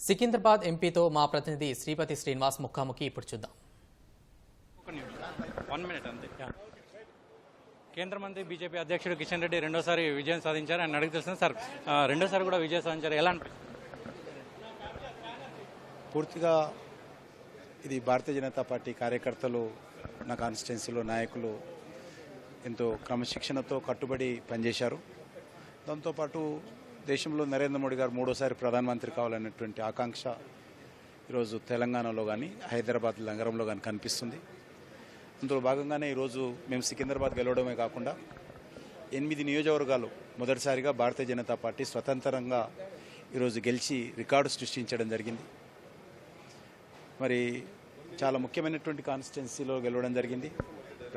సికింద్రాబాద్ ఎంపీతో మా ప్రతినిధి శ్రీపతి శ్రీనివాస్ ముఖాముఖి ఇప్పుడు చూద్దాం. కేంద్ర మంత్రి బీజేపీ అధ్యక్షుడు కిషన్ రెడ్డి రెండోసారి విజయం సాధించారు. ఆయన అడిగి తెలుస్తుంది సార్, రెండోసారి కూడా విజయం సాధించారు, ఎలా అనిపిస్తుంది? పూర్తిగా ఇది భారతీయ జనతా పార్టీ కార్యకర్తలు, నా కాన్స్టిట్యున్సీలో నాయకులు ఎంతో క్రమశిక్షణతో కట్టుబడి పనిచేశారు. దాంతోపాటు దేశంలో నరేంద్ర మోడీ గారు మూడోసారి ప్రధానమంత్రి కావాలనేటువంటి ఆకాంక్ష ఈరోజు తెలంగాణలో కానీ హైదరాబాద్ నగరంలో కానీ కనిపిస్తుంది. అందులో భాగంగానే ఈరోజు మేము సికింద్రాబాద్ గెలవడమే కాకుండా 8 నియోజకవర్గాలు మొదటిసారిగా భారతీయ జనతా పార్టీ స్వతంత్రంగా ఈరోజు గెలిచి రికార్డు సృష్టించడం జరిగింది. మరి చాలా ముఖ్యమైనటువంటి కాన్స్టిట్యున్సీలో గెలవడం జరిగింది.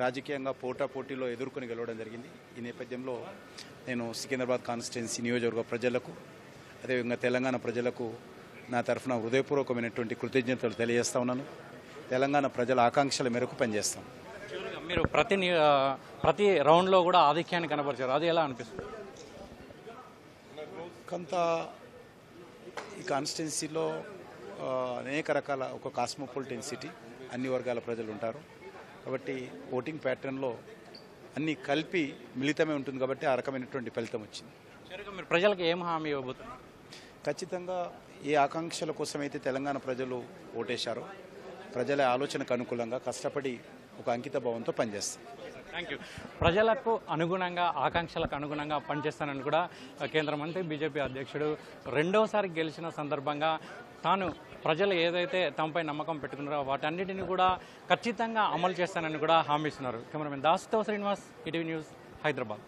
రాజకీయంగా పోటాపోటీలో ఎదుర్కొని గెలవడం జరిగింది. ఈ నేపథ్యంలో నేను సికింద్రాబాద్ కాన్స్టిట్యున్సీ నియోజకవర్గ ప్రజలకు, అదేవిధంగా తెలంగాణ ప్రజలకు నా తరఫున హృదయపూర్వకమైనటువంటి కృతజ్ఞతలు తెలియజేస్తా ఉన్నాను. తెలంగాణ ప్రజల ఆకాంక్షల మేరకు పనిచేస్తాం. మీరు ప్రతి రౌండ్లో కూడా ఆధిక్యాన్ని కనబరిచారు, అది ఎలా అనిపిస్తుంది? కొంత ఈ కాన్స్టిట్యున్సీలో అనేక రకాల ఒక కాస్మోపాలిటన్ సిటీ, అన్ని వర్గాల ప్రజలు ఉంటారు కాబట్టి ఓటింగ్ ప్యాటర్న్లో అన్నీ కలిపి మిళితమే ఉంటుంది కాబట్టి ఆ రకమైనటువంటి ఫలితం వచ్చింది. మీరు ప్రజలకు ఏం హామీ ఇవ్వబోతున్నారు? ఖచ్చితంగా ఏ ఆకాంక్షల కోసమైతే తెలంగాణ ప్రజలు ఓటేశారో ప్రజల ఆలోచనకు అనుకూలంగా కష్టపడి ఒక అంకిత భావంతో పనిచేస్తాం. Thank you. ప్రజలకు అనుగుణంగా, ఆకాంక్షలకు అనుగుణంగా పనిచేస్తానని కూడా కేంద్ర మంత్రి బీజేపీ అధ్యక్షుడు రెండోసారి గెలిచిన సందర్భంగా తాను ప్రజలు ఏదైతే తమపై నమ్మకం పెట్టుకున్నారో వాటన్నిటిని కూడా ఖచ్చితంగా అమలు చేస్తానని కూడా హామీ ఇస్తున్నారు. కెమెరామెన్ దాస్తో శ్రీనివాస్, ఈటీవీ న్యూస్, హైదరాబాద్.